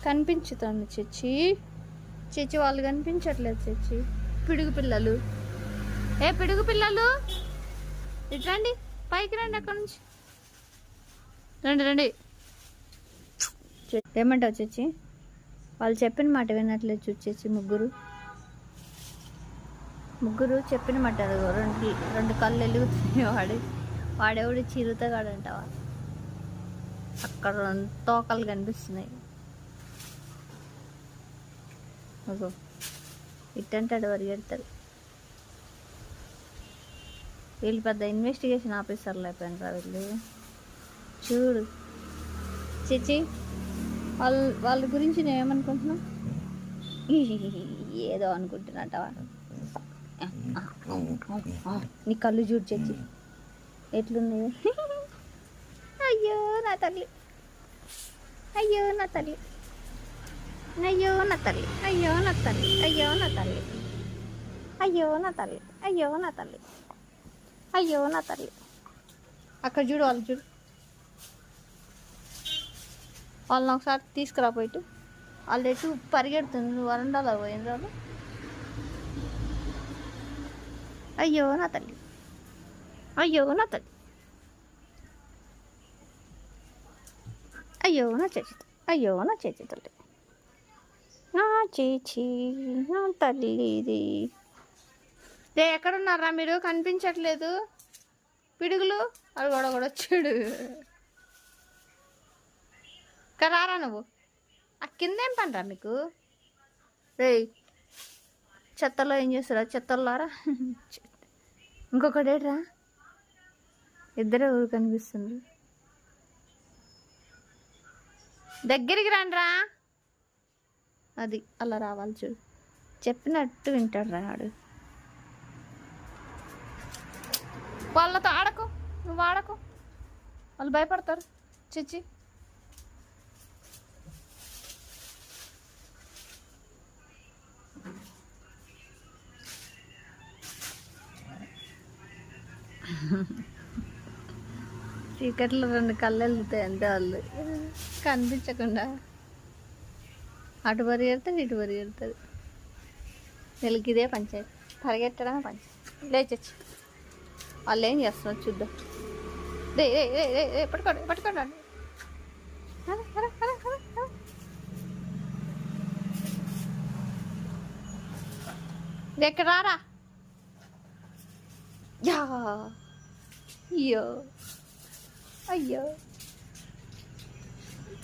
కనిపించుతుంది చచ్చి. చచ్చి వాళ్ళు కనిపించట్లేదు చచ్చి. పిడుగు పిల్లలు, ఏ పిడుగు పిల్లలు ఇటు రండి, పైకి రండి, అక్కడ నుంచి రండి రండి. ఏమంటావు చచ్చి? వాళ్ళు చెప్పిన మాట వినట్లేదు చూచేసి. ముగ్గురు చెప్పిన మాట రెండు కళ్ళు వెలుగుతున్నాయి. వాడెవడు చిరుతగాడంటావా? అక్కడ రెండు తోకలు కనిపిస్తున్నాయి. అగో ఇట్టంటాడు పరిగెడతాడు. వీళ్ళు పెద్ద ఇన్వెస్టిగేషన్ ఆఫీసర్లు అయిపోయినారా వీళ్ళు. చూడు చిచి, వాళ్ళ గురించి నేనేమనుకుంటున్నా? ఏదో అనుకుంటున్నట్టవా? నీ కళ్ళు చూడు చచ్చి ఎట్లున్నాయో. అయ్యో నా తల్లి, అయ్యో నా తల్లి, అయ్యో నా తల్లి, అయ్యో నా తల్లి, అయ్యో నా తల్లి, అయ్యో నా తల్లి, అయ్యో నా తల్లి, అయ్యో నా తల్లి. అక్కడ చూడు, వాళ్ళు చూడు. వాళ్ళని ఒకసారి తీసుకురా పోయిట్టు. వాళ్ళు ఎటు పరిగెడుతుంది, నువ్వు వరండాలో పోయింది వాళ్ళు. అయ్యో నా తల్లి, అయ్యో నా తల్లి, అయ్యో నా చేచి, అయ్యో నా చేచి తల్లి, నా చేచి, నా తల్లిది. రే ఎక్కడున్నారా మీరు? కనిపించట్లేదు పిడుగులు. అది కూడా వచ్చాడు. రారా నువ్వు. ఆ కిందేం పనిరా మీకు? రే చెత్తలో ఏం చేస్తారా? చెత్తలారా. ఇంకొకటేట్రా, ఇద్దరే ఊరు కనిపిస్తుంది. దగ్గరికి రండిరా. అది అలా రావాలి చూడు. చెప్పినట్టు వింటాడు రాడు. వాళ్ళతో ఆడకు, నువ్వు ఆడకు, వాళ్ళు భయపడతారు. చిచ్చి చీకట్లో రెండు కళ్ళు వెళ్తాయి అంతే. వాళ్ళు కనిపించకుండా అటు పరిగెడతాడు, ఇటు పరిగెడతాడు. వీళ్ళకి ఇదే పంచాయతీ, పరిగెట్టడమే పంచాయతీ. లేచొచ్చి వాళ్ళు ఏం చేస్తున్నారు చూద్దాం. రే రే రే రే రే పట్టుకోండి, పట్టుకోండి. ఎక్కడ రారా. యా అయ్యో అయ్యో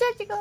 చచ్చికో.